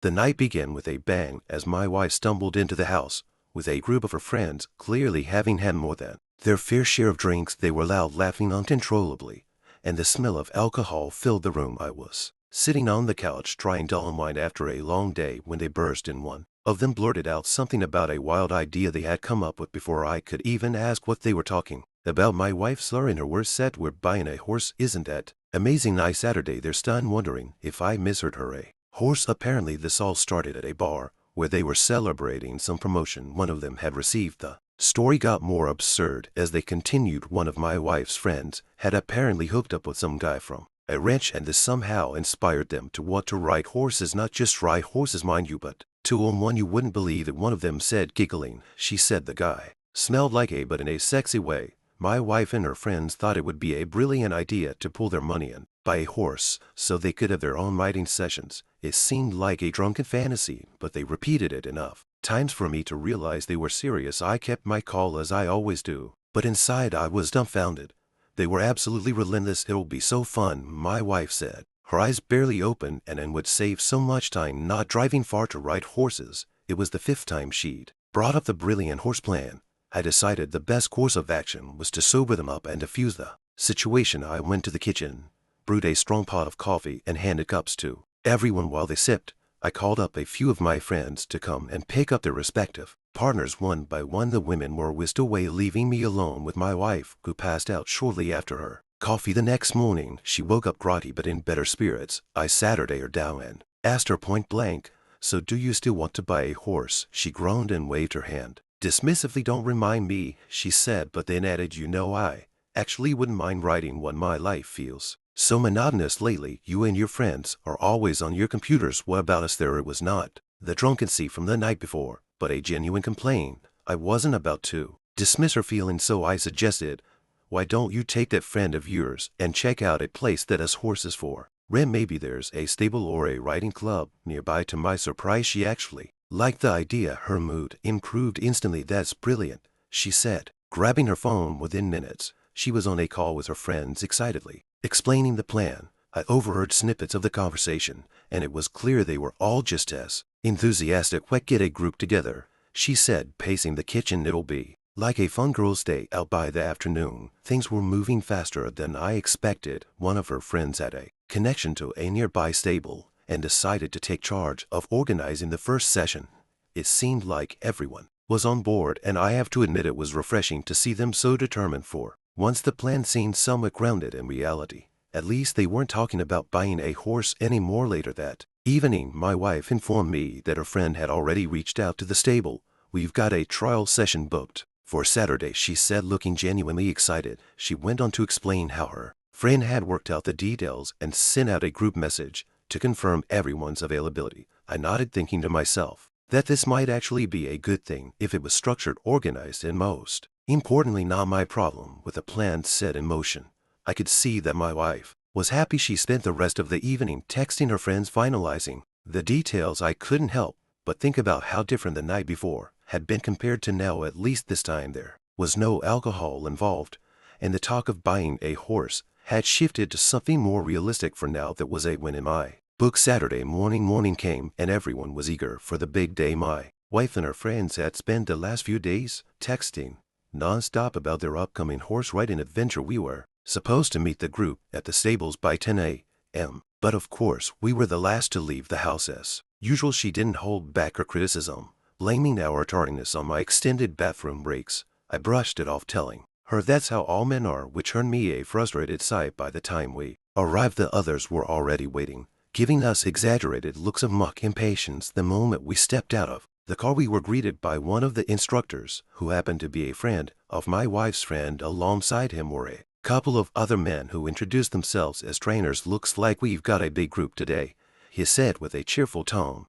The night began with a bang as my wife stumbled into the house with a group of her friends, clearly having had more than their fair share of drinks. They were loud, laughing uncontrollably, and the smell of alcohol filled the room. I was sitting on the couch trying to unwind after a long day when they burst in. One of them blurted out something about a wild idea they had come up with before I could even ask what they were talking about. My wife, slurring her words, said, "We're buying a horse, isn't that amazing?" I Saturday. They're stunned, wondering if I misheard her. A horse. Apparently this all started at a bar where they were celebrating some promotion one of them had received. The story got more absurd as they continued. One of my wife's friends had apparently hooked up with some guy from a ranch, and this somehow inspired them to want to ride horses. Not just ride horses, mind you, but to own one. You wouldn't believe it, one of them said, giggling. She said the guy smelled like a, but in a sexy way. My wife and her friends thought it would be a brilliant idea to pull their money and buy a horse so they could have their own riding sessions. It seemed like a drunken fantasy, but they repeated it enough times for me to realize they were serious. I kept my cool, as I always do, but inside I was dumbfounded. They were absolutely relentless. "It'll be so fun," my wife said, her eyes barely open, and would save so much time not driving far to ride horses. It was the 5th time she'd brought up the brilliant horse plan. I decided the best course of action was to sober them up and defuse the situation. I went to the kitchen, brewed a strong pot of coffee, and handed cups to everyone while they sipped. I called up a few of my friends to come and pick up their respective partners. One by one the women were whisked away, leaving me alone with my wife, who passed out shortly after her coffee. The next morning she woke up groggy but in better spirits. I sat her down and asked her point blank, "So do you still want to buy a horse?" She groaned and waved her hand dismissively. "Don't remind me," she said, but then added, "You know, I actually wouldn't mind riding one. My life feels so monotonous lately. You and your friends are always on your computers. What about us?" There it was not the drunkency from the night before, but a genuine complaint. I wasn't about to dismiss her feelings, so I suggested, "Why don't you take that friend of yours and check out a place that has horses for rent? Maybe there's a stable or a riding club nearby." To my surprise, she actually liked the idea. Her mood improved instantly. "That's brilliant," she said, grabbing her phone. Within minutes, she was on a call with her friends, excitedly explaining the plan. I overheard snippets of the conversation, and it was clear they were all just as enthusiastic. "Let's get a group together," she said, pacing the kitchen. "It'll be like a fun girls' day out." By the afternoon, things were moving faster than I expected. One of her friends had a connection to a nearby stable and decided to take charge of organizing the first session. It seemed like everyone was on board, and I have to admit it was refreshing to see them so determined. For once the plan seemed somewhat grounded in reality. At least they weren't talking about buying a horse anymore. Later that evening, my wife informed me that her friend had already reached out to the stable. "We've got a trial session booked for Saturday," she said, looking genuinely excited. She went on to explain how her friend had worked out the details and sent out a group message to confirm everyone's availability. I nodded, thinking to myself that this might actually be a good thing if it was structured, organized, and most importantly not my problem. With a plan set in motion, I could see that my wife was happy. She spent the rest of the evening texting her friends, finalizing the details. I couldn't help but think about how different the night before had been compared to now. At least this time there was no alcohol involved, and the talk of buying a horse had shifted to something more realistic. For now, that was a win in my book. Saturday morning came, and everyone was eager for the big day. My wife and her friends had spent the last few days texting non-stop about their upcoming horse riding adventure. We were supposed to meet the group at the stables by 10 a.m., but of course we were the last to leave the house. As usual, she didn't hold back her criticism, blaming our tardiness on my extended bathroom breaks. I brushed it off, telling her that's how all men are, which earned me a frustrated sigh. By the time we arrived, the others were already waiting, giving us exaggerated looks of mock impatience. The moment we stepped out of the car, we were greeted by one of the instructors, who happened to be a friend of my wife's friend. Alongside him were a couple of other men who introduced themselves as trainers. "Looks like we've got a big group today," he said with a cheerful tone.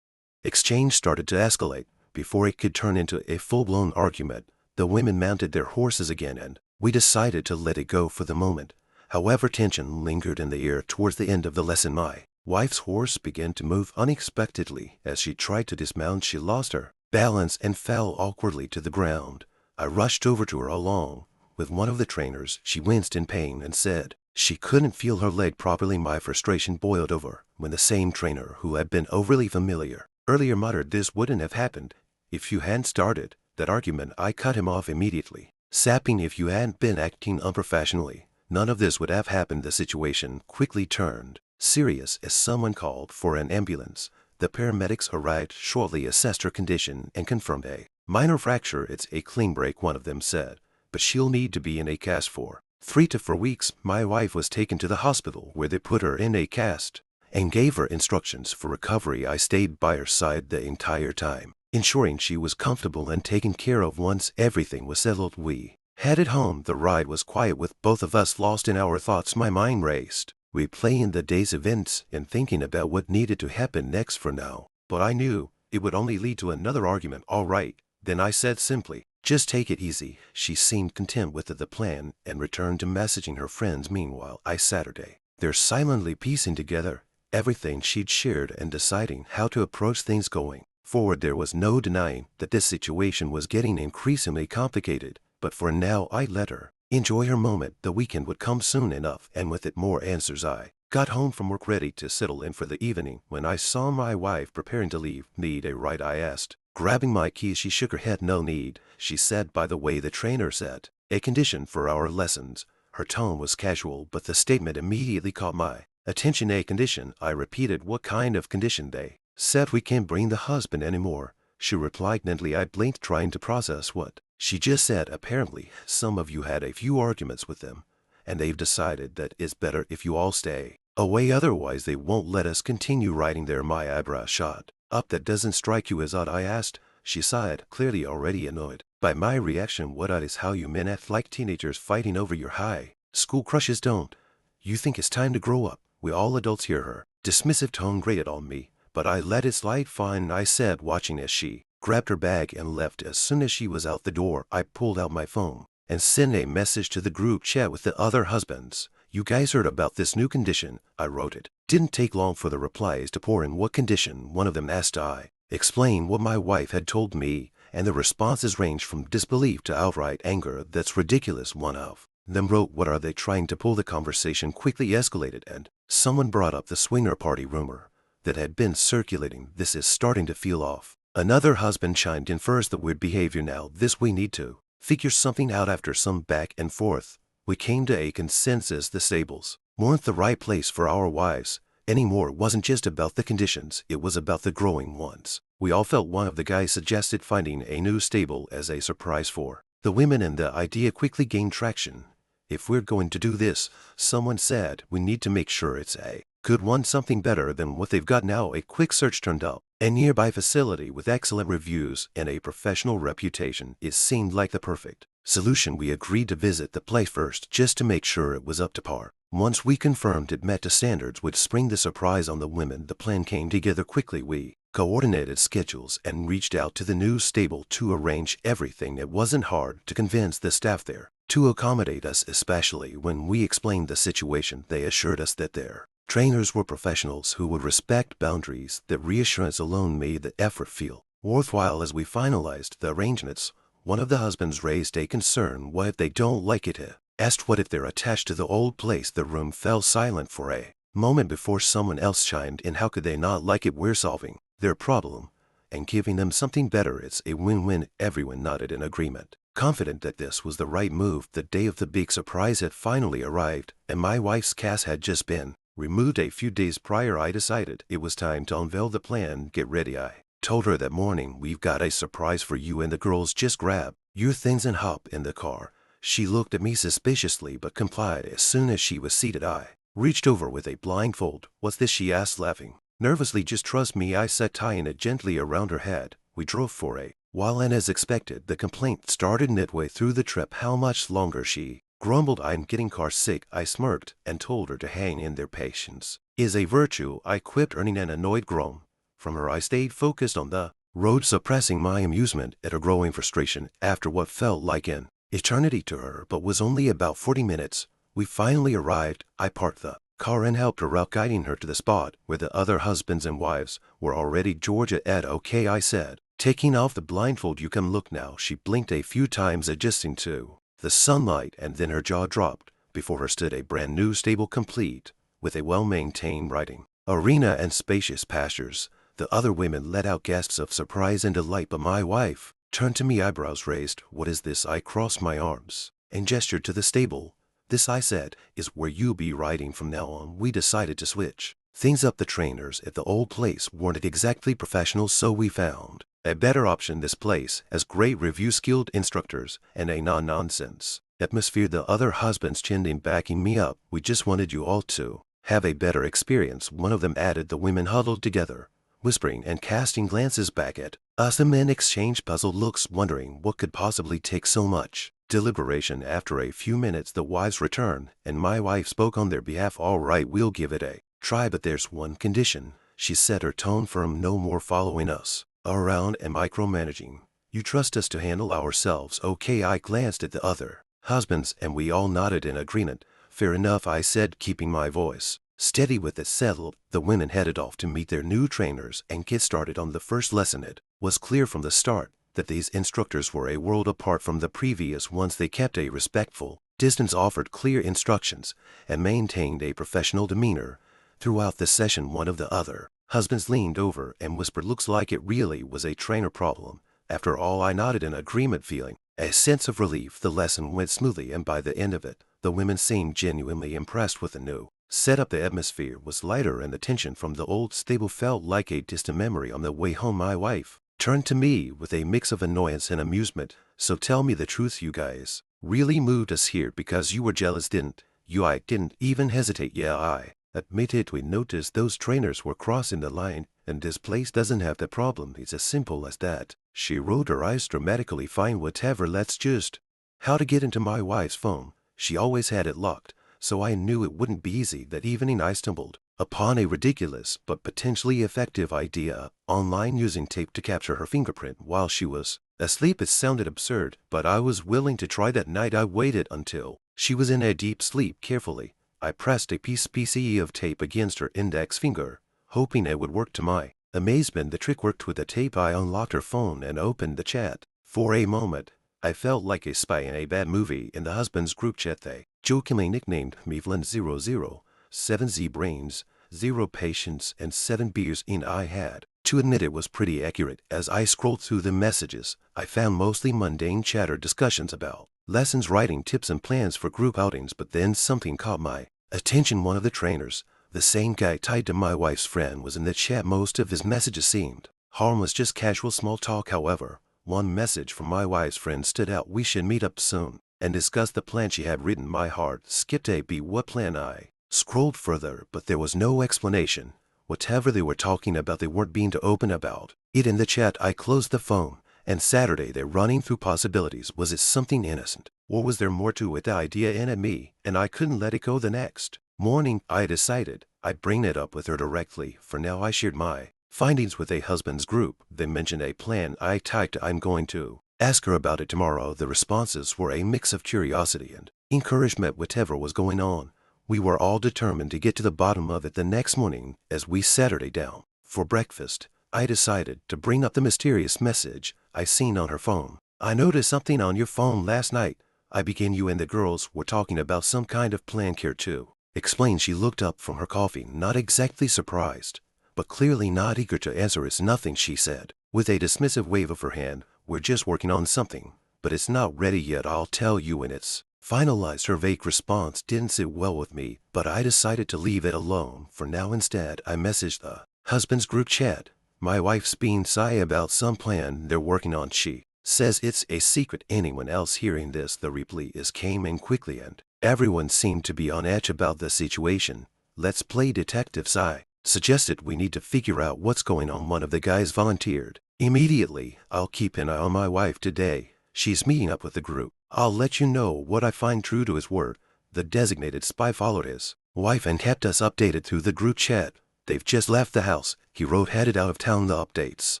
Exchange started to escalate. Before it could turn into a full-blown argument, the women mounted their horses again, and we decided to let it go for the moment. However, tension lingered in the air. Towards the end of the lesson, my wife's horse began to move unexpectedly. As she tried to dismount, she lost her balance and fell awkwardly to the ground. I rushed over to her. Along with one of the trainers, she winced in pain and said, She couldn't feel her leg properly. My frustration boiled over when the same trainer who had been overly familiar earlier muttered this wouldn't have happened if you hadn't started that argument. I cut him off immediately, sapping if you hadn't been acting unprofessionally, none of this would have happened. The situation quickly turned serious as someone called for an ambulance. The paramedics arrived shortly, assessed her condition, and confirmed a minor fracture. It's a clean break, one of them said, but she'll need to be in a cast for 3 to 4 weeks. My wife was taken to the hospital where they put her in a cast and gave her instructions for recovery. I stayed by her side the entire time, ensuring she was comfortable and taken care of. Once everything was settled, we headed home. The ride was quiet, with both of us lost in our thoughts. My mind raced, replaying the day's events and thinking about what needed to happen next. For now, but I knew it would only lead to another argument. All right, then, I said simply. Just take it easy. She seemed content with the plan and returned to messaging her friends. Meanwhile, I Saturday, they're silently piecing together everything she'd shared and deciding how to approach things going forward. There was no denying that this situation was getting increasingly complicated, but for now I let her enjoy her moment. The weekend would come soon enough, and with it more answers. I got home from work ready to settle in for the evening when I saw my wife preparing to leave. Need a ride? I asked, grabbing my keys. She shook her head. No need, she said. By the way, the trainer set a condition for our lessons. Her tone was casual, but the statement immediately caught my attention. A condition? I repeated. What kind of condition? They said we can't bring the husband anymore, she replied mentally. I blinked, trying to process what she just said. Apparently, some of you had a few arguments with them, and they've decided that it's better if you all stay away, otherwise they won't let us continue riding there. My eyebrow shot up. That doesn't strike you as odd? I asked. She sighed, clearly already annoyed by my reaction. What odd is how you men act like teenagers fighting over your high school crushes. Don't you think it's time to grow up? We all adults hear. Her dismissive tone grated on me, but I let it slide. Fine, I said, watching as she grabbed her bag and left. As soon as she was out the door, I pulled out my phone and sent a message to the group chat with the other husbands. You guys heard about this new condition? I wrote it. Didn't take long for the replies to pour in. What condition? One of them asked. I explained what my wife had told me, and the responses ranged from disbelief to outright anger. That's ridiculous, one of them wrote. What are they trying to pull? The conversation quickly escalated, and someone brought up the swinger party rumor that had been circulating. This is starting to feel off. Another husband chimed in first. The weird behavior now. This we need to figure something out. After some back and forth, we came to a consensus. The stables weren't the right place for our wives anymore. It wasn't just about the conditions, it was about the growing ones. We all felt. One of the guys suggested finding a new stable as a surprise for the women, and the idea quickly gained traction. If we're going to do this, someone said, we need to make sure it's a good one, something better than what they've got now. A quick search turned up a nearby facility with excellent reviews and a professional reputation. It seemed like the perfect solution. We agreed to visit the place first just to make sure it was up to par. Once we confirmed it met the standards, would spring the surprise on the women. The plan came together quickly. We coordinated schedules and reached out to the new stable to arrange everything. It wasn't hard to convince the staff there to accommodate us, especially when we explained the situation. They assured us that their trainers were professionals who would respect boundaries. That reassurance alone made the effort feel worthwhile. As we finalized the arrangements, one of the husbands raised a concern. What if they don't like it? He asked. What if they're attached to the old place? The room fell silent for a moment before someone else chimed in. How could they not like it? We're solving their problem and giving them something better. It's a win-win. Everyone nodded in agreement, confident that this was the right move. The day of the big surprise had finally arrived, and my wife's cast had just been removed a few days prior. I decided it was time to unveil the plan. Get ready, I told her that morning. We've got a surprise for you and the girls. Just grab your things and hop in the car. She looked at me suspiciously but complied. As soon as she was seated, I reached over with a blindfold. What's this? She asked, laughing nervously. Just trust me, I said, tying it gently around her head. We drove for a while, and as expected, the complaint started midway through the trip. How much longer? She grumbled. I'm getting car sick. I smirked and told her to hang in there. Patience is a virtue, I quipped, earning an annoyed groan from her. I stayed focused on the road, suppressing my amusement at her growing frustration. After what felt like an eternity to her, but was only about 40 minutes, we finally arrived. I parked the car and helped her out, guiding her to the spot where the other husbands and wives were already. Georgia Ed, okay, I said, taking off the blindfold. You can look now. She blinked a few times, adjusting to the sunlight, and then her jaw dropped. Before her stood a brand new stable complete with a well-maintained riding arena and spacious pastures. The other women let out gasps of surprise and delight, but my wife turned to me, eyebrows raised. "What is this?" I crossed my arms and gestured to the stable. "This," I said, "is where you'll be riding from now on." We decided to switch things up. The trainers at the old place weren't exactly professional, so we found a better option. This place has great reviews, skilled instructors, and a non-nonsense atmosphere. The other husbands chimed in, backing me up. "We just wanted you all to have a better experience," one of them added. The women huddled together, whispering and casting glances back at us. The men exchanged puzzled looks, wondering what could possibly take so much deliberation. After a few minutes, the wives returned, and my wife spoke on their behalf. "All right, we'll give it a try, but there's one condition," she said, her tone firm. "No more following us around and micromanaging. You trust us to handle ourselves, okay?" I glanced at the other husbands, and we all nodded in agreement. "Fair enough," I said, keeping my voice steady. With it settled, the women headed off to meet their new trainers and get started on the first lesson. It was clear from the start that these instructors were a world apart from the previous ones. They kept a respectful distance, offered clear instructions, and maintained a professional demeanor throughout the session. One of the other husbands leaned over and whispered, "Looks like it really was a trainer problem." After all, I nodded in agreement, feeling a sense of relief. The lesson went smoothly, and by the end of it, the women seemed genuinely impressed with the new setup. The atmosphere was lighter, and the tension from the old stable felt like a distant memory. On the way home, my wife turned to me with a mix of annoyance and amusement. "So tell me the truth, you guys really moved us here because you were jealous, didn't you?" I didn't even hesitate. "Yeah," I admitted. "We noticed those trainers were crossing the line, and this place doesn't have the problem. It's as simple as that." She rolled her eyes dramatically. "Fine, whatever, let's just how to get into my wife's phone. She always had it locked, so I knew it wouldn't be easy." That evening I stumbled upon a ridiculous but potentially effective idea online, using tape to capture her fingerprint while she was asleep. It sounded absurd, but I was willing to try. That night I waited until she was in a deep sleep. Carefully, I pressed a piece of tape against her index finger, hoping it would work. To my amazement, the trick worked. With the tape, I unlocked her phone and opened the chat. For a moment, I felt like a spy in a bad movie. In the husband's group chat, they jokingly nicknamed me Vlin00, 7Z brains, 0 patience, and 7 beers in. I had to admit it was pretty accurate. As I scrolled through the messages, I found mostly mundane chatter, discussions about lessons, writing tips, and plans for group outings. But then something caught my attention. One of the trainers, the same guy tied to my wife's friend, was in the chat. Most of his messages seemed harmless, just casual small talk. However, one message from my wife's friend stood out. "We should meet up soon and discuss the plan." She had written. My heart skipped a beat. What plan? I scrolled further, but there was no explanation. Whatever they were talking about, they weren't being too open about it in the chat. I closed the phone, and Saturday they're running through possibilities. Was it something innocent, or was there more to it? The idea entered me, and I couldn't let it go. The next morning, I decided I'd bring it up with her directly. For now, I shared my findings with a husband's group. They mentioned a plan. I typed, "I'm going to ask her about it tomorrow." The responses were a mix of curiosity and encouragement. Whatever was going on, we were all determined to get to the bottom of it. The next morning, as we sat her down for breakfast, I decided to bring up the mysterious message I seen on her phone. "I noticed something on your phone last night," I began. "You and the girls were talking about some kind of plan." "Care to explain?" She looked up from her coffee, not exactly surprised, but clearly not eager to answer. "It's nothing," she said, with a dismissive wave of her hand. "We're just working on something, but it's not ready yet. I'll tell you when it's finalized." Her vague response didn't sit well with me, but I decided to leave it alone for now. Instead, I messaged the husband's group chat. "My wife's being shy about some plan they're working on. She says it's a secret." Anyone else hearing this? The reply came in quickly, and everyone seemed to be on edge about the situation. "Let's play detectives," I suggested. "We need to figure out what's going on." One of the guys volunteered immediately. "I'll keep an eye on my wife today. She's meeting up with the group. I'll let you know what I find." True to his word, the designated spy followed his wife and kept us updated through the group chat. "They've just left the house," he wrote, "headed out of town." The updates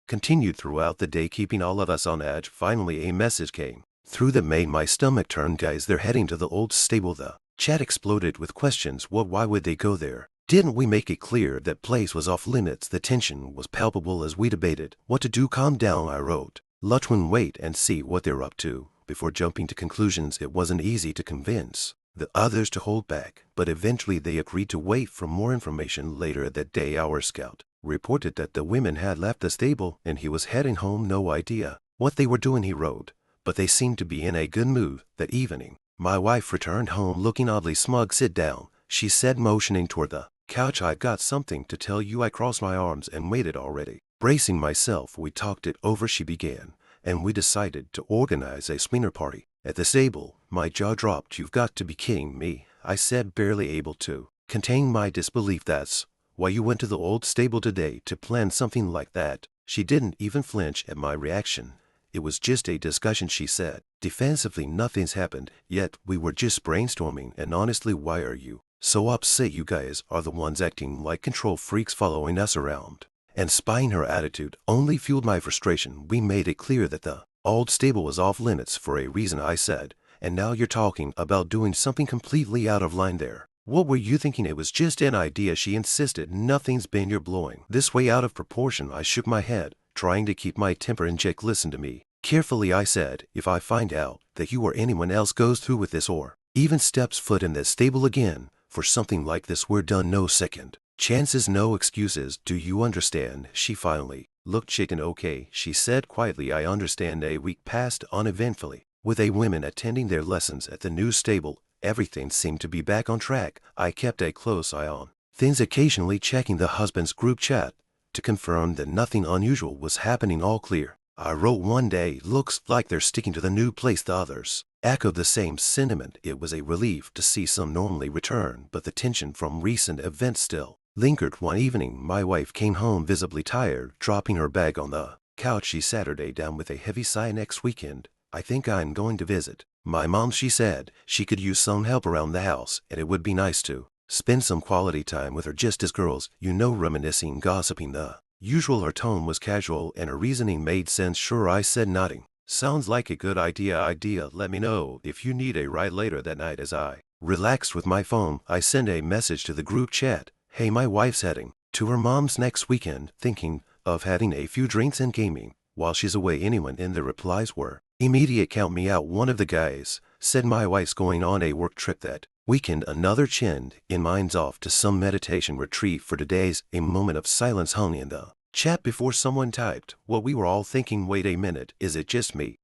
continued throughout the day, keeping all of us on edge. Finally, a message came through that made my stomach turn. "Guys, they're heading to the old stable." The chat exploded with questions. Why would they go there? Didn't we make it clear that place was off limits? The tension was palpable as we debated what to do. "Calm down," I wrote. "Let's wait and see what they're up to before jumping to conclusions." It wasn't easy to convince the others to hold back, but eventually they agreed to wait for more information. Later that day, our scout reported that the women had left the stable and he was heading home. No idea what they were doing, he wrote, but they seemed to be in a good mood that evening. My wife returned home looking oddly smug. Sit down, she said, motioning toward the couch. I got something to tell you. I crossed my arms and waited already. Bracing myself, we talked it over, she began, and we decided to organize a swinger party at the stable. My jaw dropped. You've got to be kidding me, I said, barely able to contain my disbelief. That's why you went to the old stable today to plan something like that? She didn't even flinch at my reaction. It was just a discussion, she said defensively. Nothing's happened yet. We were just brainstorming, and honestly, why are you so upset? You guys are the ones acting like control freaks, following us around and spying. Her attitude only fueled my frustration. We made it clear that the old stable was off limits for a reason, I said, and now you're talking about doing something completely out of line there. What were you thinking? It was just an idea, she insisted. Nothing's been. You're blowing this way out of proportion. I shook my head, trying to keep my temper in check. Listen to me carefully, I said. If I find out that you or anyone else goes through with this or even steps foot in this stable again for something like this, we're done. No second chances, no excuses. Do you understand? She finally looked shaken. Okay, she said quietly, I understand. A week passed uneventfully, with the women attending their lessons at the new stable. Everything seemed to be back on track. I kept a close eye on things, occasionally checking the husband's group chat to confirm that nothing unusual was happening. All clear, I wrote one day. Looks like they're sticking to the new place. The others echoed the same sentiment. It was a relief to see some normally return, but the tension from recent events still lingered. One evening, my wife came home visibly tired. Dropping her bag on the couch, she sat her down with a heavy sigh. Next weekend, I think I'm going to visit my mom, she said. She could use some help around the house, and it would be nice to spend some quality time with her, just as girls, you know, reminiscing, gossiping. The usual. Her tone was casual, and her reasoning made sense. Sure, I said, nodding. Sounds like a good idea. Let me know if you need a ride later that night. As I relaxed with my phone, I sent a message to the group chat. Hey, my wife's heading to her mom's next weekend, thinking of having a few drinks and gaming while she's away. Anyone? And the replies were immediate. Count me out. One of the guys said my wife's going on a work trip that weekend. Another chinned in. Mine's off to some meditation retreat for today's. A moment of silence hung in the chat before someone typed what we were all thinking. Wait a minute, is it just me,